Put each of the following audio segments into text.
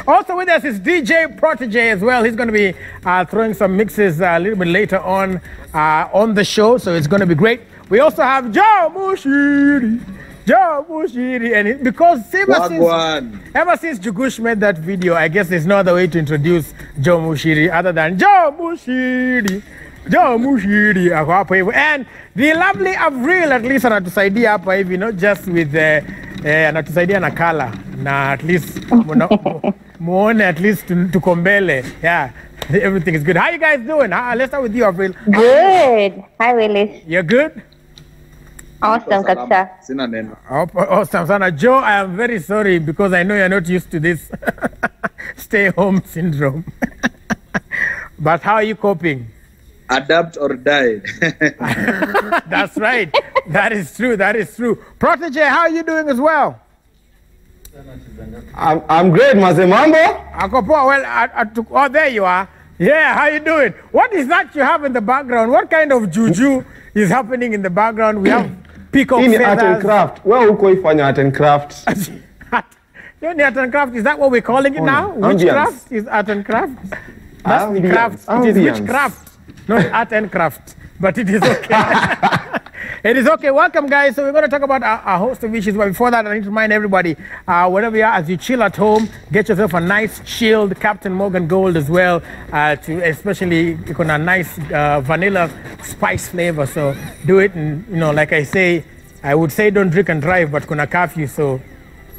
Also with us is DJ Protege as well. He's going to be throwing some mixes a little bit later on the show, so it's going to be great. We also have Joe Mushiri. And because ever since Jugush made that video, I guess there's no other way to introduce Joe Mushiri other than Joe Mushiri. And the lovely Avril, at least anatusaidia hapa hivi, not just with anatusaidia na color na at least muone at least tukombele. Yeah, everything is good. How you guys doing? Let's start with you, Avril. Good. Hi, Willis. You're good? Awesome, kabisa. Awesome, Sana. Joe, I am very sorry because I know you're not used to this stay-home syndrome. But how are you coping? Adapt or die. That's right. That is true. That is true. Protege, how are you doing as well? I'm great, Mazemambo. Akopo, well, oh, there you are. Yeah, how you doing? What is that you have in the background? What kind of juju is happening in the background? We have peacock feathers. Art and craft. Where uko ifanya art and craft? Art and craft, is that what we're calling it now? Witchcraft is art and craft? That's the craft. It is witchcraft. Not art and craft, but it is okay. It is okay. Welcome, guys. So we're going to talk about a host of issues. But before that, I need to remind everybody, wherever you are, as you chill at home, get yourself a nice chilled Captain Morgan Gold as well, to especially a nice vanilla spice flavor. So do it. And, you know, like I say, I would say don't drink and drive, but kuna curfew, so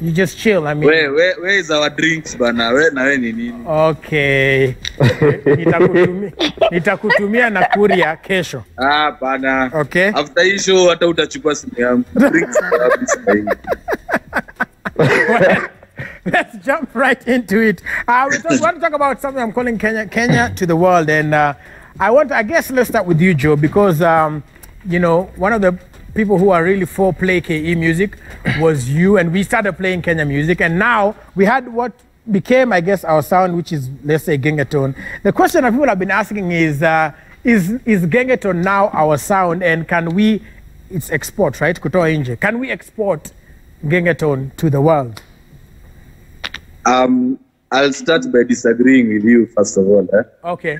you just chill. I mean, where is our drinks, bana? Where na nini? Okay. Nitakutumia na kuria kesho. Bana. Okay. After hii show hata utachukua simu yangu. Drinks well, let's jump right into it. We want to talk about something I'm calling Kenya to the world, and I guess let's start with you, Joe, because you know, one of the people who are really for play KE music was you, and we started playing Kenya music, and now we had what became, I guess, our sound, which is, let's say, Gengetone. The question that people have been asking is Gengetone now our sound, and can we, it's export, right? Kutoa nje. Can we export Gengetone to the world? I'll start by disagreeing with you, first of all. Okay.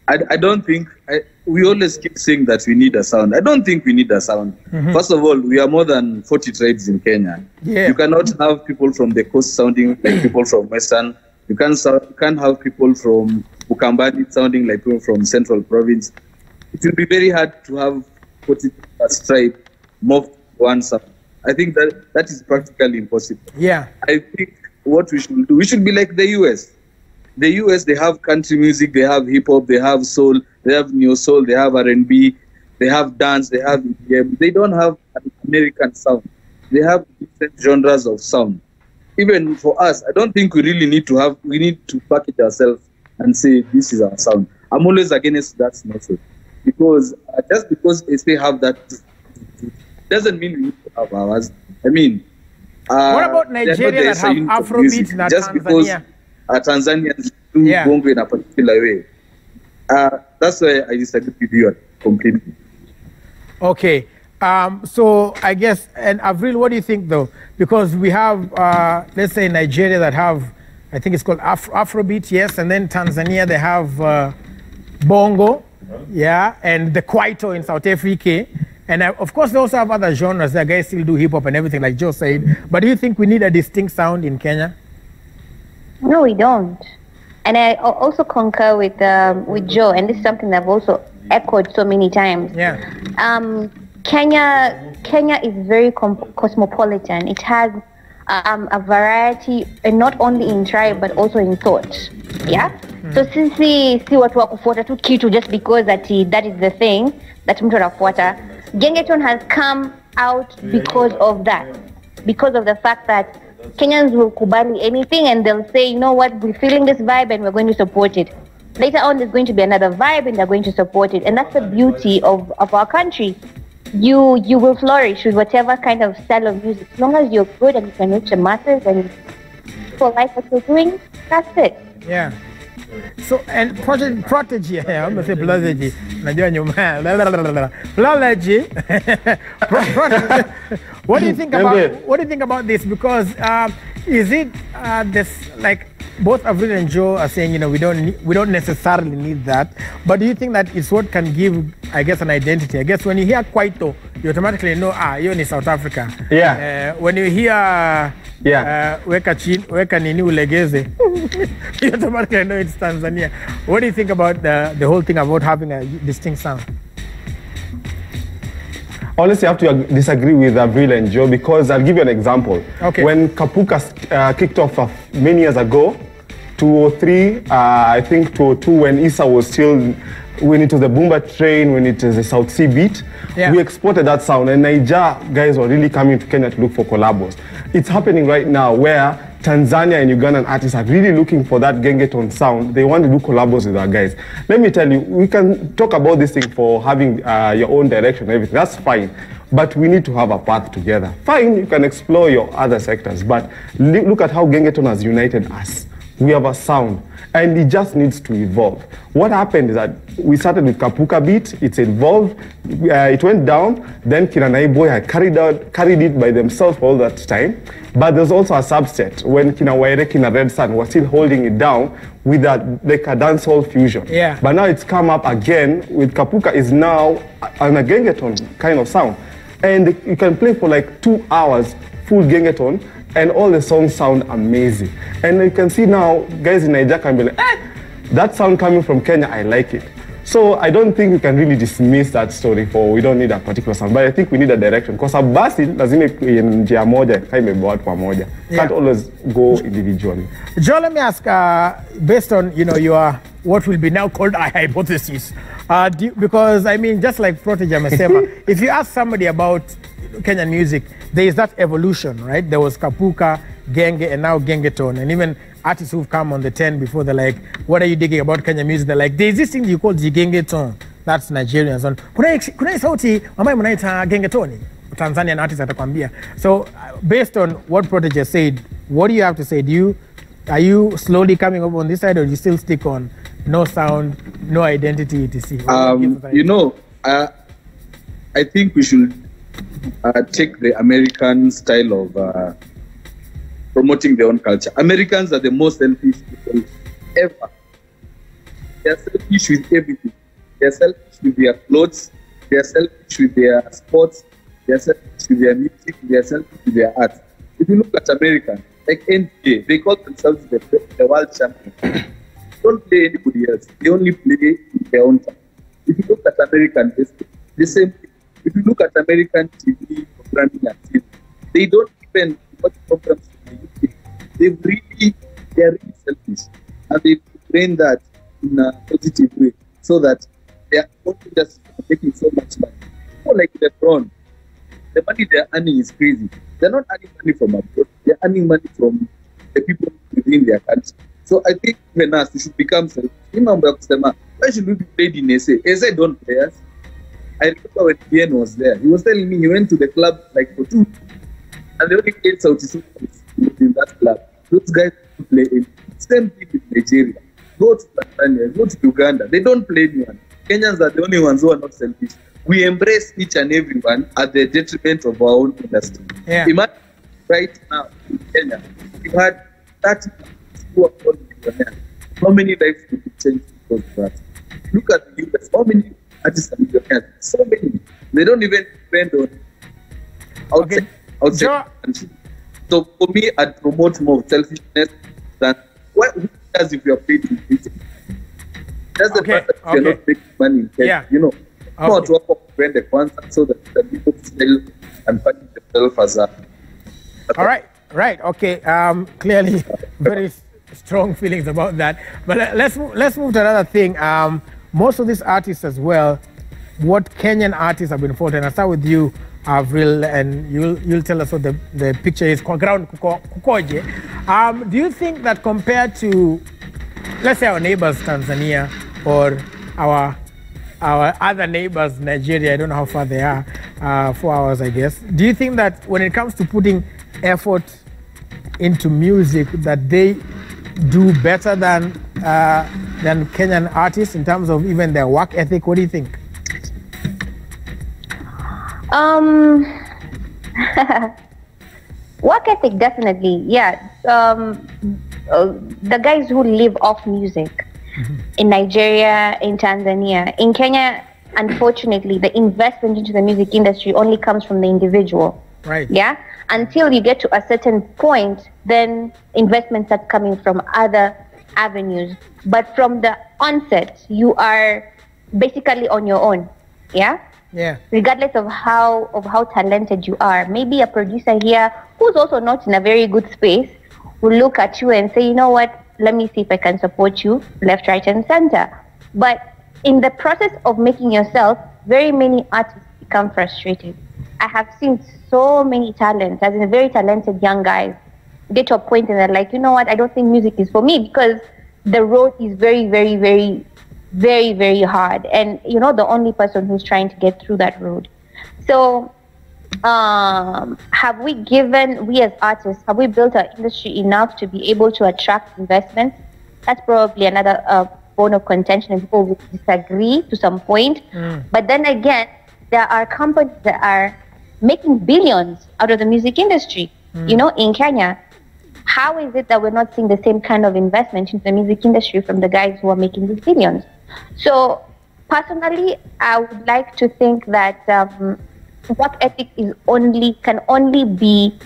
I don't think, we always keep saying that we need a sound. I don't think we need a sound. Mm-hmm. First of all, we are more than 40 tribes in Kenya. Yeah. You cannot have people from the coast sounding like people from Western. You can't have people from Bukambani sounding like people from Central Province. It will be very hard to have 40 tribe morph one sound. I think that is practically impossible. Yeah. I think what we should do, we should be like the US. The US, they have country music, they have hip hop, they have soul, they have neo soul, they have R&B, they have dance, they have EDM. They don't have an American sound. They have different genres of sound. Even for us, I don't think we really need to we need to package ourselves and say this is our sound. I'm always against that method, because just because they have that doesn't mean we need to have ours. I mean, what about Nigeria that have Afrobeat in just Tanzania? Because Tanzanians do bongo in a particular way. That's why I disagree with you completely. Okay. So I guess, and Avril, what do you think though? Because we have, let's say Nigeria that have, I think it's called Afrobeat, yes, and then Tanzania, they have bongo, yeah, and the Kwaito in South Africa. And of course, they also have other genres. The guys still do hip hop and everything, like Joe said. But do you think we need a distinct sound in Kenya? No, we don't. And I also concur with Joe, and this is something that I've also echoed so many times. Yeah. Kenya is very cosmopolitan. It has a variety, and not only in tribe but also in thought. Yeah. So sisi si watu wa kufuata tu kitu just because that is the thing that mtu anafuata. Gengetone has come out because of that, because of the fact that Kenyans will kubali anything and they'll say, you know what, we're feeling this vibe and we're going to support it. Later on, there's going to be another vibe and they're going to support it. And that's the beauty of our country. You will flourish with whatever kind of style of music. As long as you're good and you can reach the masses and people like what you're doing, that's it. Yeah. So, and Protege, I'm going to say Protege. Protege. What do you think about this? Because Is it this like both Avril and Joe are saying, we don't necessarily need that, but do you think that it's what can give, I guess, an identity? I guess when you hear Kwaito, you automatically know, you're in South Africa. Yeah. When you hear Weka Nini Ulegeze, you automatically know it's Tanzania. What do you think about the whole thing about having a distinct sound? Honestly, I have to disagree with Avril and Joe because I'll give you an example. Okay. When Kapuka kicked off many years ago, 2003, I think 2002, when Issa was still, when it was the Boomba Train, when it was a South Sea beat, we exported that sound, and Niger guys were really coming to Kenya to look for collabos. It's happening right now where Tanzania and Ugandan artists are really looking for that gengeton sound. They want to do collabos with our guys. Let me tell you, we can talk about this thing for having your own direction and everything. That's fine. But we need to have a path together. Fine, you can explore your other sectors, but look at how gengeton has united us. We have a sound, and it just needs to evolve. What happened is that we started with Kapuka beat, it's evolved, it went down, then Kina Boy had carried it by themselves for all that time. But there's also a subset when Kina Waire, Kina Red Sun were still holding it down with like a dancehall fusion. Yeah. But now it's come up again with Kapuka is now an gengeton kind of sound. And you can play for like 2 hours full gengeton, and all the songs sound amazing. And you can see now, guys in Nigeria can be like, that sound coming from Kenya, I like it. So I don't think we can really dismiss that story for we don't need a particular sound, but I think we need a direction. Because basi lazima in njia moja kama imeboa pamoja. Can't always go individually. Joe, let me ask, based on your what will be now called a hypothesis, because I mean, just like Protege Mesema, if you ask somebody about Kenyan music, there is that evolution, right? There was Kapuka, Genge, and now Gengeton, and even artists who've come on the 10 before, they're like, what are you digging about Kenyan music? They're like, there's this thing you call the Gengeton. That's Nigerian. So, kuna sauti ambayo mnaita Gengetoni? Tanzanian artists atakwambia. So, based on what Protege said, what do you have to say? Are you slowly coming up on this side, or do you still stick on no sound, no identity, etc.? I think we should take the American style of promoting their own culture. Americans are the most selfish people ever. They are selfish with everything. They are selfish with their clothes. They are selfish with their sports. They are selfish with their music. They are selfish with their art. If you look at Americans, like NBA, they call themselves the world champion. They don't play anybody else. They only play in their own time. If you look at American baseball, the same thing. If you look at American TV programming and TV, they don't even watch programs in the UK. They are really selfish, and they train that in a positive way, so that they are not just making so much money. More like LeBron, the money they're earning is crazy. They're not earning money from abroad. They're earning money from the people within their country. So I think even us, we should become selfish. Why should we be played in SA? SA don't play us. I remember when Bien was there, he was telling me he went to the club like for 2 weeks, and they only played South East in that club. Those guys don't play in. Same thing with Nigeria. Go to Tanzania, go to Uganda. They don't play anyone. Kenyans are the only ones who are not selfish. We embrace each and everyone at the detriment of our own industry. Yeah. Imagine right now in Kenya, we had 30 who are called millionaires. How many lives could be changed because of that? Look at the US. How many artists are millionaires? So many. They don't even depend on outside country. So for me, I'd promote more selfishness than who cares if you're paid in music? That's the fact that you're not making money in Kenya. You know, not to work brand the concert so that the people sell and find themselves as a. All right, okay. Clearly, very strong feelings about that. But let's move to another thing. Most of these artists as well, what Kenyan artists have been following. I'll start with you, Avril, and you'll tell us what the picture is. Do you think that compared to, let's say, our neighbors Tanzania or our other neighbors Nigeria, I don't know how far they are, 4 hours I guess, do you think that when it comes to putting effort into music that they do better than Kenyan artists in terms of even their work ethic? What do you think? Work ethic, definitely. Yeah. The guys who live off music in Nigeria, in Tanzania, in Kenya, unfortunately, the investment into the music industry only comes from the individual. Right. Yeah. Until you get to a certain point, then investments are coming from other avenues. But from the onset, you are basically on your own. Yeah. Yeah. Regardless of how talented you are, maybe a producer here who's also not in a very good space will look at you and say, you know what, let me see if I can support you left, right, and center. But in the process of making yourself, very many artists become frustrated. I have seen so many talents, as in very talented young guys, get to a point and they're like, you know what, I don't think music is for me because the road is very, very, very, very, very hard. And you're not the only person who's trying to get through that road. So have we as artists, have we built our industry enough to be able to attract investments? That's probably another bone of contention, and people will disagree to some point. But then again, there are companies that are making billions out of the music industry. You know, in Kenya, how is it that we're not seeing the same kind of investment into the music industry from the guys who are making these billions? So personally, I would like to think that work ethic can only be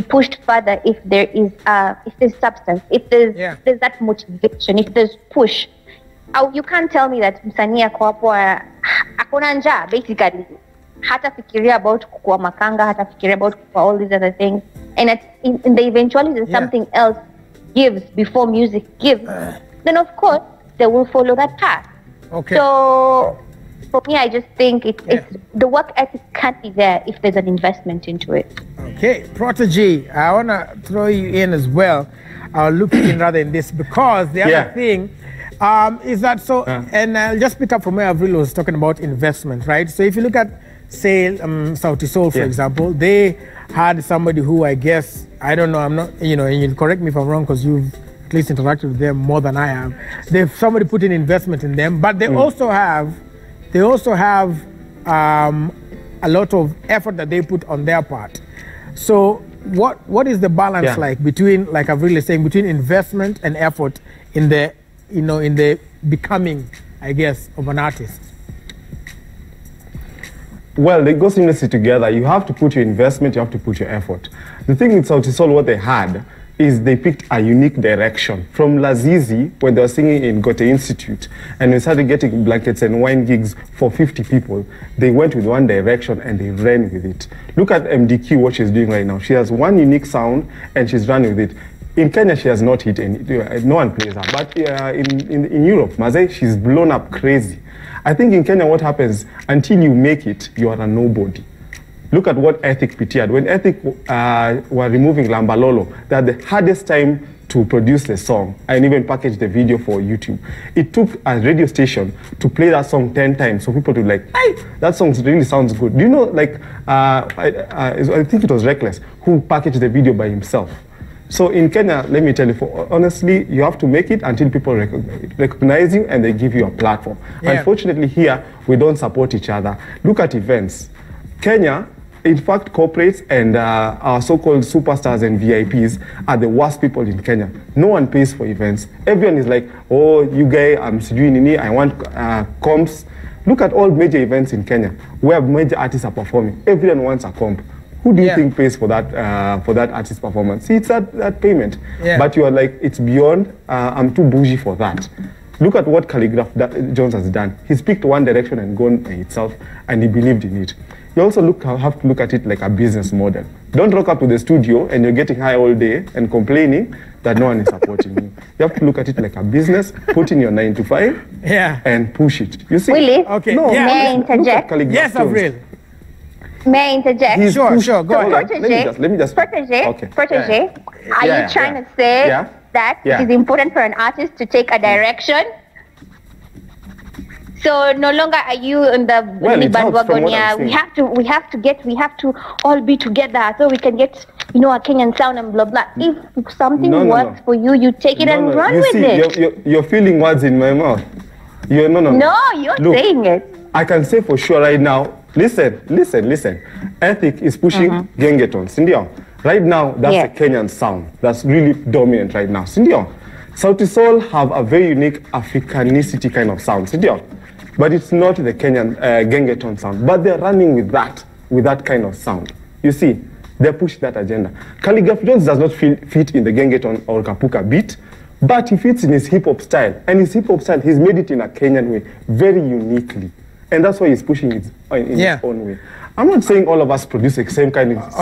pushed further if there's substance, if there's that motivation, if there's push. You can't tell me that msanii ako hapo akona njaa, basically hata fikiria about kukua makanga, hata fikiria about kukua all these other things, and in the eventuality that something else gives before music gives, then of course they will follow that path. Okay. So for me, I just think it's the work ethic can't be there if there's an investment into it. Okay, Protege, I want to throw you in as well. I'll look in rather in this because the other thing is that and I'll just pick up from where Avril was talking about investment, right? So if you look at, say, Sauti Sol, for example, they had somebody who I guess, I don't know, I'm not, and you'll correct me if I'm wrong because you've at least interacted with them more than I have. Somebody put in investment in them, but they also have a lot of effort that they put on their part. So what is the balance like between, like Avril is saying, between investment and effort in the in the becoming, I guess, of an artist? Well, they go seamlessly together. You have to put your investment, you have to put your effort. The thing with Sauti Sol, what they had is they picked a unique direction. From Lazizi, when they were singing in Goethe Institute, and they started getting blankets and wine gigs for 50 people, they went with one direction and they ran with it. Look at MDQ, what she's doing right now. She has one unique sound and she's running with it. In Kenya, she has not hit any, no one plays her. But in Europe, Maze, she's blown up crazy. I think in Kenya, what happens, until you make it, you are a nobody. Look at what Ethic PT had. When Ethic were removing Lambalolo, they had the hardest time to produce the song and even package the video for YouTube. It took a radio station to play that song 10 times so people to like, hey, that song really sounds good. Do you know, like, I think it was Reckless who packaged the video by himself. So in Kenya, let me tell you, honestly, you have to make it until people recognize you and they give you a platform. Yeah. Unfortunately here, we don't support each other. Look at events. Kenya, in fact, corporates and our so-called superstars and VIPs are the worst people in Kenya. No one pays for events. Everyone is like, oh, you guy, I'm doing ini, I want comps. Look at all major events in Kenya where major artists are performing. Everyone wants a comp. Who do you think pays for that artist performance? See, it's that payment. Yeah. But you are like, it's beyond, I'm too bougie for that. Look at what Calligraph Jones has done. He's picked one direction and gone itself, and he believed in it. You also have to look at it like a business model. Don't rock up to the studio and you're getting high all day and complaining that no one is supporting you. You have to look at it like a business, put in your 9 to 5, and push it. You see? Willie? Okay. No, may I interject? Yes, Avril. May I interject? Sure, go ahead. Let me just. Protege, okay. Are you trying to say that it is important for an artist to take a direction? So no longer are you in the bandwagon. We have to all be together so we can get a Kenyan sound and blah blah. If something works for you, you take it and run with it. You're feeling words in my mouth. You're saying it. I can say for sure right now. Listen. Ethic is pushing Gengeton, Sindio. Right now, that's a Kenyan sound that's really dominant right now. Sindio, Sauti Sol have a very unique Africanicity kind of sound. Sindio, but it's not the Kenyan gengeton sound. But they're running with that kind of sound. You see, they push that agenda. Khaligraph Jones does not fit in the gengeton or kapuka beat, but he fits in his hip hop style. And his hip hop style, he's made it in a Kenyan way, very uniquely. And that's why he's pushing it in his own way. I'm not saying all of us produce the same kind of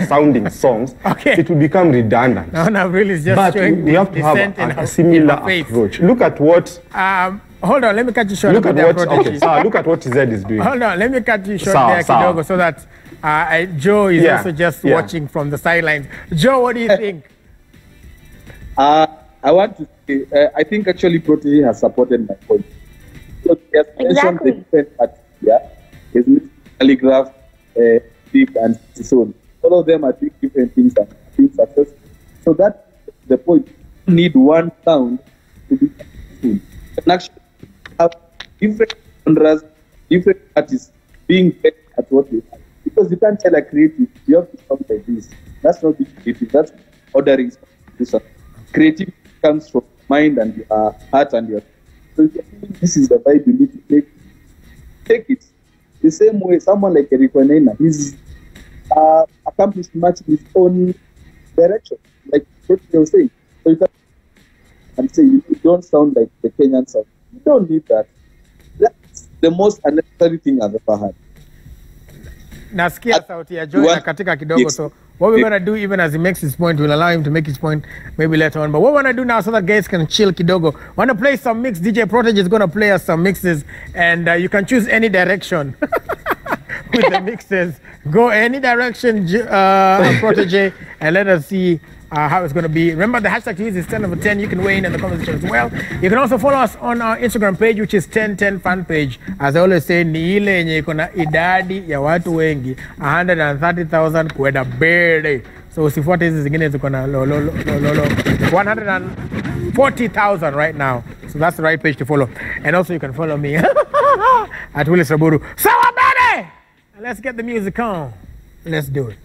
sounding songs. Okay. It will become redundant. No, really, it's just but showing we have to have a similar approach. Look at what... hold on, let me cut you short. Look at what TZ is doing. Hold on, let me cut you short there, Kidogo, so that Joe is also just watching from the sidelines. Joe, what do you think? I want to say, I think actually Protege has supported my point. So he has mentioned the different parties here. He's mentioned Khaligraph, Deep, and Sison. All of them are doing different things and being successful. So that's the point. You need one sound to be successful. You can actually have different genres, different artists being better at what they have. Because you can't tell a creative, you have to sound like this. That's not being creative, that's ordering. Creativity comes from mind and your heart and your... So if you're feeling this is the vibe you need to take it. The same way, someone like Eric Wainaina, he's accomplished much in his own direction, like what you were saying. So you can say you don't sound like the Kenyan sound. You don't need that. That's the most unnecessary thing I've ever had. Nasikia sauti ya Joy na katika kidogo, so what we're going to do, even as he makes his point, we'll allow him to make his point maybe later on. But what we're going to do now so that guys can chill kidogo, want to play some mix. DJ Protege is going to play us some mixes, and you can choose any direction with the mixes. Go any direction, Protege, and let us see how it's going to be. Remember, the hashtag to use is 10/10. You can weigh in the conversation as well. You can also follow us on our Instagram page, which is 1010 fan page. As I always say, ni ile yenye iko na idadi ya watu wengi 130,000 kwenda mbele. So usifuate hizi zingine ziko na 140,000 right now. So that's the right page to follow. And also you can follow me at Willis Raburu. Sawa bene! Let's get the music on. Let's do it.